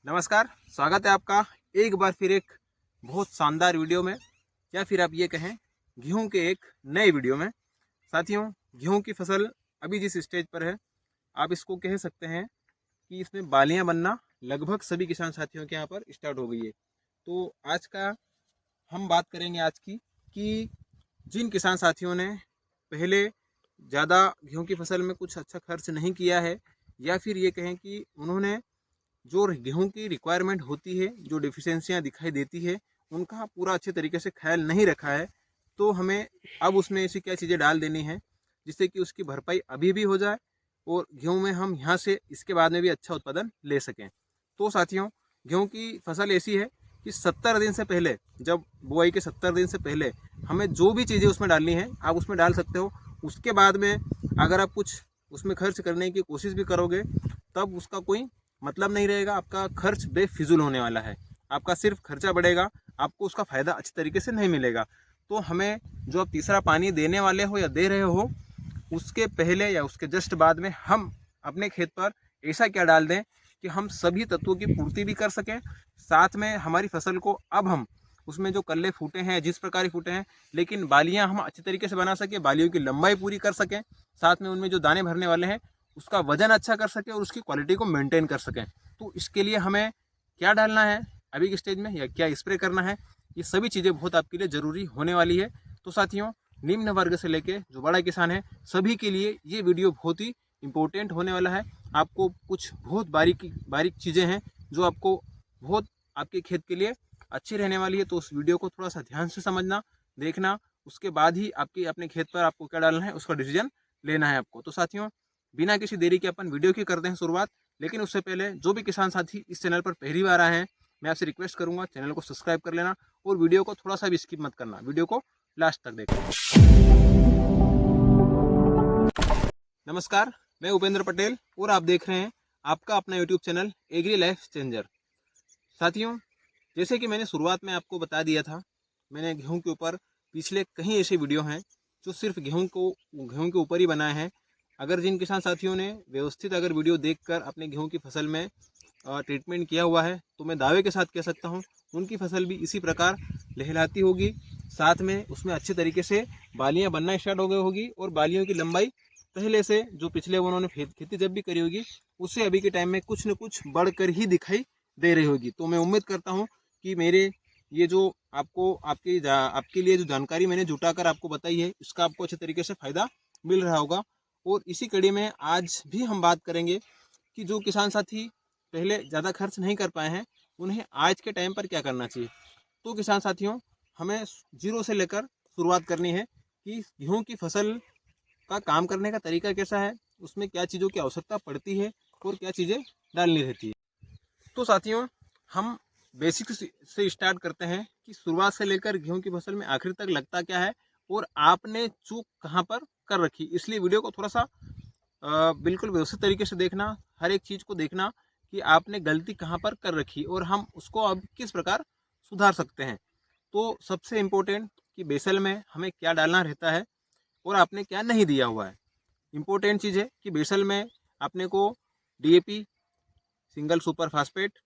नमस्कार, स्वागत है आपका एक बार फिर एक बहुत शानदार वीडियो में, या फिर आप ये कहें गेहूं के एक नए वीडियो में। साथियों, गेहूं की फसल अभी जिस स्टेज पर है, आप इसको कह सकते हैं कि इसमें बालियां बनना लगभग सभी किसान साथियों के यहाँ पर स्टार्ट हो गई है। तो आज का हम बात करेंगे आज की कि जिन किसान साथियों ने पहले ज़्यादा गेहूं की फसल में कुछ अच्छा खर्च नहीं किया है, या फिर ये कहें कि उन्होंने जो गेहूं की रिक्वायरमेंट होती है, जो डिफिशेंसियां दिखाई देती है, उनका पूरा अच्छे तरीके से ख्याल नहीं रखा है, तो हमें अब उसमें ऐसी क्या चीज़ें डाल देनी है जिससे कि उसकी भरपाई अभी भी हो जाए और गेहूं में हम यहाँ से इसके बाद में भी अच्छा उत्पादन ले सकें। तो साथियों, गेहूं की फसल ऐसी है कि 70 दिन से पहले, जब बुआई के 70 दिन से पहले हमें जो भी चीज़ें उसमें डालनी है आप उसमें डाल सकते हो। उसके बाद में अगर आप कुछ उसमें खर्च करने की कोशिश भी करोगे तब उसका कोई मतलब नहीं रहेगा, आपका खर्च बेफिजूल होने वाला है, आपका सिर्फ खर्चा बढ़ेगा, आपको उसका फ़ायदा अच्छी तरीके से नहीं मिलेगा। तो हमें जो आप तीसरा पानी देने वाले हो या दे रहे हो, उसके पहले या उसके जस्ट बाद में हम अपने खेत पर ऐसा क्या डाल दें कि हम सभी तत्वों की पूर्ति भी कर सकें, साथ में हमारी फसल को अब हम उसमें जो कल्ले फूटे हैं जिस प्रकार ही फूटे हैं, लेकिन बालियां हम अच्छी तरीके से बना सकें, बालियों की लंबाई पूरी कर सकें, साथ में उनमें जो दाने भरने वाले हैं उसका वजन अच्छा कर सकें और उसकी क्वालिटी को मेंटेन कर सकें। तो इसके लिए हमें क्या डालना है अभी के स्टेज में, या क्या स्प्रे करना है, ये सभी चीज़ें बहुत आपके लिए ज़रूरी होने वाली है। तो साथियों, निम्न वर्ग से लेके जो बड़ा किसान है सभी के लिए ये वीडियो बहुत ही इम्पोर्टेंट होने वाला है। आपको कुछ बहुत बारीक चीज़ें हैं जो आपको बहुत आपके खेत के लिए अच्छी रहने वाली है। तो उस वीडियो को थोड़ा सा ध्यान से समझना, देखना, उसके बाद ही आपकी अपने खेत पर आपको क्या डालना है उसका डिसीजन लेना है आपको। तो साथियों, बिना किसी देरी के अपन वीडियो की करते हैं शुरुआत। लेकिन उससे पहले जो भी किसान साथी इस चैनल पर पहली बार आए हैं, मैं आपसे रिक्वेस्ट करूंगा चैनल को सब्सक्राइब कर लेना और वीडियो को थोड़ा सा भी स्किप मत करना, वीडियो को लास्ट तक देखना। नमस्कार, मैं उपेंद्र पटेल और आप देख रहे हैं आपका अपना YouTube channel agri life changer. साथियों, जैसे कि मैंने शुरुआत में आपको बता दिया था, मैंने गेहूं के ऊपर पिछले कई ऐसे वीडियो हैं जो सिर्फ गेहूं के ऊपर ही बनाए हैं। अगर जिन किसान साथियों ने व्यवस्थित अगर वीडियो देखकर अपने गेहूं की फसल में ट्रीटमेंट किया हुआ है, तो मैं दावे के साथ कह सकता हूं उनकी फसल भी इसी प्रकार लहलहाती होगी, साथ में उसमें अच्छे तरीके से बालियां बनना स्टार्ट हो गई होगी और बालियों की लंबाई पहले से जो पिछले उन्होंने खेती जब भी करी होगी उससे अभी के टाइम में कुछ न कुछ बढ़कर ही दिखाई दे रही होगी। तो मैं उम्मीद करता हूँ कि मेरे ये जो आपके लिए जो जानकारी मैंने जुटा कर आपको बताई है, इसका आपको अच्छे तरीके से फ़ायदा मिल रहा होगा। और इसी कड़ी में आज भी हम बात करेंगे कि जो किसान साथी पहले ज़्यादा खर्च नहीं कर पाए हैं, उन्हें आज के टाइम पर क्या करना चाहिए। तो किसान साथियों, हमें जीरो से लेकर शुरुआत करनी है कि गेहूँ की फसल का काम करने का तरीका कैसा है, उसमें क्या चीज़ों की आवश्यकता पड़ती है और क्या चीज़ें डालनी रहती है। तो साथियों, हम बेसिक से स्टार्ट करते हैं कि शुरुआत से लेकर गेहूं की फसल में आखिर तक लगता क्या है और आपने चूक कहां पर कर रखी। इसलिए वीडियो को थोड़ा सा बिल्कुल व्यवस्थित तरीके से देखना, हर एक चीज़ को देखना कि आपने गलती कहां पर कर रखी और हम उसको अब किस प्रकार सुधार सकते हैं। तो सबसे इम्पोर्टेंट कि बेसल में हमें क्या डालना रहता है और आपने क्या नहीं दिया हुआ है। इम्पोर्टेंट चीज़ है कि बेसल में आपने को DAP, single super phosphate,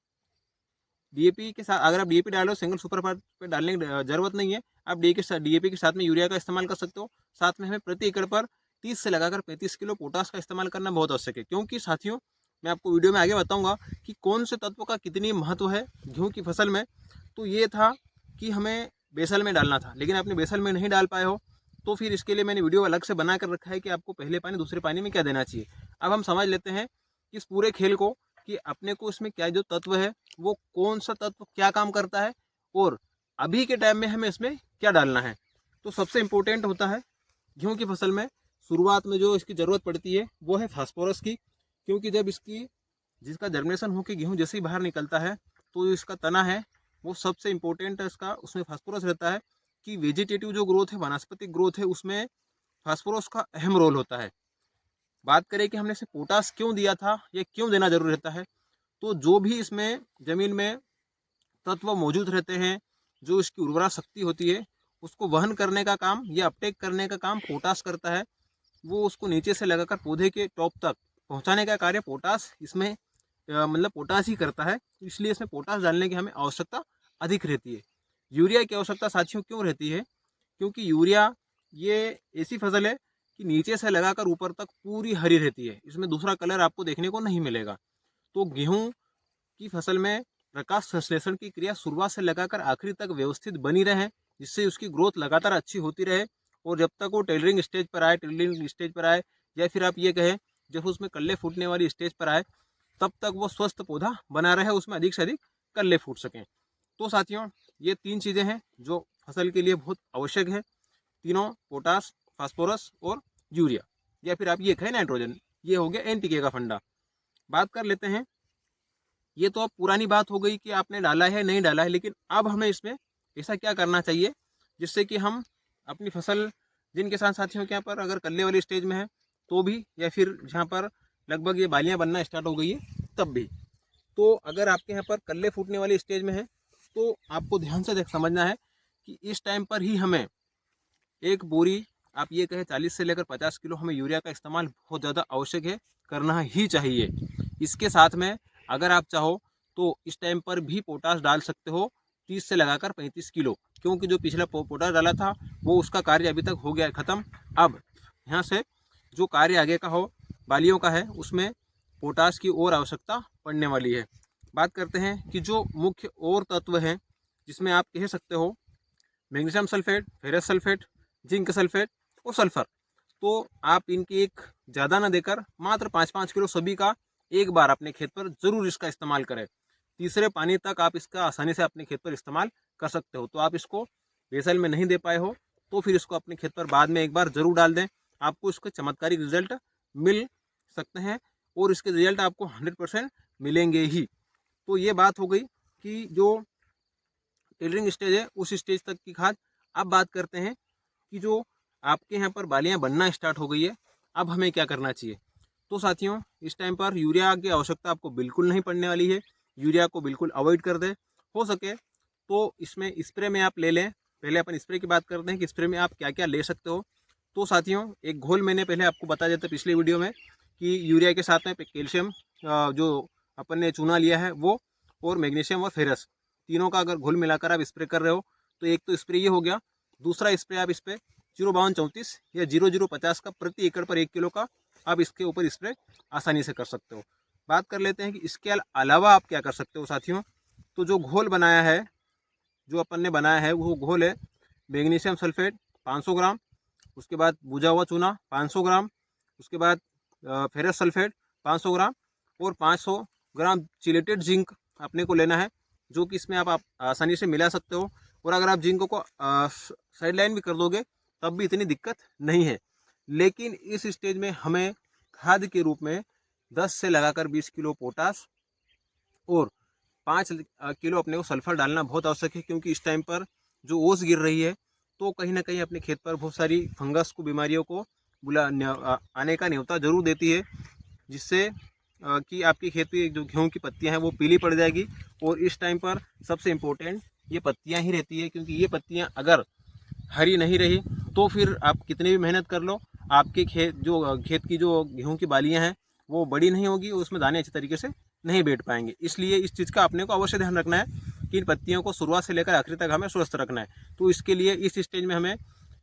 DAP के साथ अगर आप डीएपी डालो, सिंगल सुपर फास्फेट डालने की जरूरत नहीं है, आप डीएपी के साथ में यूरिया का इस्तेमाल कर सकते हो। साथ में हमें प्रति एकड़ पर 30 से लगाकर 35 किलो पोटास का इस्तेमाल करना बहुत आवश्यक है, क्योंकि साथियों मैं आपको वीडियो में आगे बताऊंगा कि कौन से तत्व का कितनी महत्व है गेहूँ की फसल में। तो ये था कि हमें बेसल में डालना था, लेकिन आपने बेसल में नहीं डाल पाए हो, तो फिर इसके लिए मैंने वीडियो अलग से बना कर रखा है कि आपको पहले पानी दूसरे पानी में क्या देना चाहिए। अब हम समझ लेते हैं इस पूरे खेल को कि अपने को इसमें क्या जो तत्व है वो कौन सा तत्व क्या काम करता है और अभी के टाइम में हमें इसमें क्या डालना है। तो सबसे इम्पोर्टेंट होता है गेहूं की फसल में शुरुआत में जो इसकी ज़रूरत पड़ती है वो है फास्फोरस की, क्योंकि जब जिसका जर्मिनेशन होकर गेहूं जैसे ही बाहर निकलता है तो इसका तना है वो सबसे इम्पोर्टेंट है, इसका उसमें फास्फोरस रहता है कि वेजिटेटिव जो ग्रोथ है, वनस्पतिक ग्रोथ है, उसमें फास्फोरस का अहम रोल होता है। बात करें कि हमने इसे पोटास क्यों दिया था, ये क्यों देना जरूरी रहता है, तो जो भी इसमें ज़मीन में तत्व मौजूद रहते हैं, जो इसकी उर्वरा शक्ति होती है उसको वहन करने का काम या अपटेक करने का काम पोटास करता है। वो उसको नीचे से लगाकर पौधे के टॉप तक पहुंचाने का कार्य पोटास इसमें मतलब पोटाश ही करता है, इसलिए इसमें पोटाश डालने की हमें आवश्यकता अधिक रहती है। यूरिया की आवश्यकता साथियों क्यों रहती है? क्योंकि यूरिया ये ऐसी फसल है कि नीचे से लगाकर ऊपर तक पूरी हरी रहती है, इसमें दूसरा कलर आपको देखने को नहीं मिलेगा। तो गेहूं की फसल में प्रकाश संश्लेषण की क्रिया शुरुआत से लगाकर आखिरी तक व्यवस्थित बनी रहे, जिससे उसकी ग्रोथ लगातार अच्छी होती रहे, और जब तक वो टेलरिंग स्टेज पर आए या फिर आप ये कहें जब उसमें कल्ले फूटने वाली स्टेज पर आए, तब तक वो स्वस्थ पौधा बना रहे, उसमें अधिक से अधिक कल्ले फूट सकें। तो साथियों, ये 3 चीज़ें हैं जो फसल के लिए बहुत आवश्यक है। तीनों, पोटाश, फास्फोरस और यूरिया, या फिर आप ये कहें नाइट्रोजन। ये हो गया एनपीके का फंडा। बात कर लेते हैं, ये तो अब पुरानी बात हो गई कि आपने डाला है नहीं डाला है, लेकिन अब हमें इसमें ऐसा क्या करना चाहिए जिससे कि हम अपनी फसल, जिन किसान साथियों के यहाँ पर अगर कल्ले वाली स्टेज में है तो भी, या फिर जहाँ पर लगभग ये बालियाँ बनना स्टार्ट हो गई है तब भी, तो अगर आपके यहाँ पर कल्ले फूटने वाली स्टेज में है तो आपको ध्यान से समझना है कि इस टाइम पर ही हमें एक बोरी, आप ये कहें 40 से लेकर 50 किलो, हमें यूरिया का इस्तेमाल बहुत ज़्यादा आवश्यक है, करना ही चाहिए। इसके साथ में अगर आप चाहो तो इस टाइम पर भी पोटाश डाल सकते हो, 30 से लगाकर 35 किलो, क्योंकि जो पिछला पोटाश डाला था वो उसका कार्य अभी तक हो गया है ख़त्म। अब यहाँ से जो कार्य आगे का हो, बालियों का है, उसमें पोटाश की और आवश्यकता पड़ने वाली है। बात करते हैं कि जो मुख्य और तत्व हैं जिसमें आप कह सकते हो magnesium sulphate, ferrous sulphate, zinc sulphate और सल्फर, तो आप इनकी एक ज़्यादा ना देकर मात्र 5-5 किलो सभी का एक बार अपने खेत पर ज़रूर इसका इस्तेमाल करें। तीसरे पानी तक आप इसका आसानी से अपने खेत पर इस्तेमाल कर सकते हो। तो आप इसको बेसल में नहीं दे पाए हो तो फिर इसको अपने खेत पर बाद में एक बार ज़रूर डाल दें, आपको इसके चमत्कारिक रिजल्ट मिल सकते हैं, और इसके रिजल्ट आपको 100% मिलेंगे ही। तो ये बात हो गई कि जो टेलरिंग स्टेज है उस स्टेज तक की खाद। अब बात करते हैं कि जो आपके यहाँ पर बालियाँ बनना स्टार्ट हो गई है, अब हमें क्या करना चाहिए। तो साथियों, इस टाइम पर यूरिया की आवश्यकता आपको बिल्कुल नहीं पड़ने वाली है, यूरिया को बिल्कुल अवॉइड कर दें। हो सके तो इसमें स्प्रे में आप ले लें। पहले अपन स्प्रे की बात करते हैं कि स्प्रे में आप क्या क्या ले सकते हो। तो साथियों, एक घोल मैंने पहले आपको बता दिया था पिछली वीडियो में कि यूरिया के साथ में कैल्शियम, जो अपन ने चूना लिया है वो, और मैग्नीशियम और फेरस, तीनों का अगर घोल मिलाकर आप स्प्रे कर रहे हो तो एक तो स्प्रे ये हो गया। दूसरा स्प्रे आप इस पर 05234 या 0050 का प्रति एकड़ पर 1 किलो का आप इसके ऊपर स्प्रे आसानी से कर सकते हो। बात कर लेते हैं कि इसके अलावा आप क्या कर सकते हो साथियों। तो जो घोल बनाया है, जो अपन ने बनाया है वो घोल है मैग्नीशियम सल्फेट 500 ग्राम, उसके बाद भुजा हुआ चूना 500 ग्राम, उसके बाद फेरस सल्फेट 500 ग्राम, और 500 ग्राम चिलेटेड जिंक अपने को लेना है, जो कि इसमें आप आसानी से मिला सकते हो। और अगर आप जिंक को साइड लाइन भी कर दोगे तब भी इतनी दिक्कत नहीं है। लेकिन इस स्टेज में हमें खाद के रूप में 10 से लगाकर 20 किलो पोटाश और 5 किलो अपने को सल्फर डालना बहुत आवश्यक है, क्योंकि इस टाइम पर जो ओस गिर रही है तो कहीं ना कहीं अपने खेत पर बहुत सारी फंगस को, बीमारियों को आने का न्योता जरूर देती है, जिससे कि आपकी खेत की जो गेहूं की पत्तियां हैं वो पीली पड़ जाएगी। और इस टाइम पर सबसे इम्पोर्टेंट ये पत्तियां ही रहती है, क्योंकि ये पत्तियां अगर हरी नहीं रही तो फिर आप कितनी भी मेहनत कर लो, आपके खेत की जो गेहूं की बालियां हैं वो बड़ी नहीं होगी और उसमें दाने अच्छे तरीके से नहीं बैठ पाएंगे। इसलिए इस चीज़ का अपने को अवश्य ध्यान रखना है कि इन पत्तियों को शुरुआत से लेकर आखिरी तक हमें स्वस्थ रखना है। तो इसके लिए इस स्टेज में हमें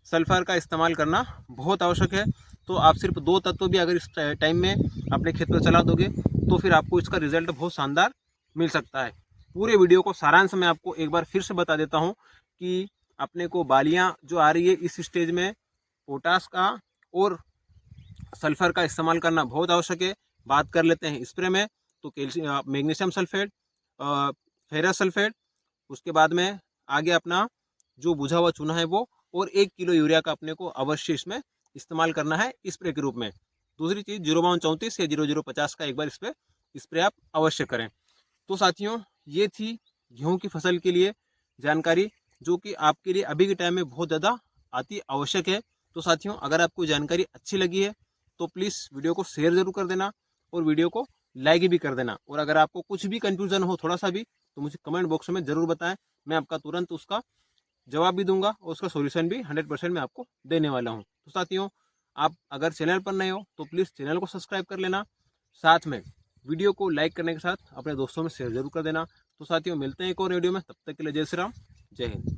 सल्फर का इस्तेमाल करना बहुत आवश्यक है। तो आप सिर्फ 2 तत्व भी अगर इस टाइम में अपने खेत पर चला दोगे तो फिर आपको इसका रिजल्ट बहुत शानदार मिल सकता है। पूरे वीडियो को सारांश में आपको एक बार फिर से बता देता हूँ कि अपने को बालियाँ जो आ रही है इस स्टेज में पोटाश का और सल्फर का इस्तेमाल करना बहुत आवश्यक है। बात कर लेते हैं स्प्रे में, तो calcium, magnesium sulphate, ferrous sulphate, उसके बाद में आगे अपना जो बुझा हुआ चूना है वो, और 1 किलो यूरिया का अपने को अवश्य इसमें इस्तेमाल करना है स्प्रे के रूप में। दूसरी चीज़ 05234 या 0050 का एक बार इस पर स्प्रे आप अवश्य करें। तो साथियों, ये थी गेहूं की फसल के लिए जानकारी, जो कि आपके लिए अभी के टाइम में बहुत ज़्यादा अति आवश्यक है। तो साथियों, अगर आपको जानकारी अच्छी लगी है तो प्लीज़ वीडियो को शेयर ज़रूर कर देना और वीडियो को लाइक भी कर देना। और अगर आपको कुछ भी कन्फ्यूज़न हो थोड़ा सा भी, तो मुझे कमेंट बॉक्स में ज़रूर बताएं, मैं आपका तुरंत उसका जवाब भी दूंगा और उसका सॉल्यूशन भी 100% मैं आपको देने वाला हूं। तो साथियों, आप अगर चैनल पर नए हो तो प्लीज़ चैनल को सब्सक्राइब कर लेना, साथ में वीडियो को लाइक करने के साथ अपने दोस्तों में शेयर जरूर कर देना। तो साथियों मिलते हैं एक और वीडियो में, तब तक के लिए जय श्री राम, जय हिंद।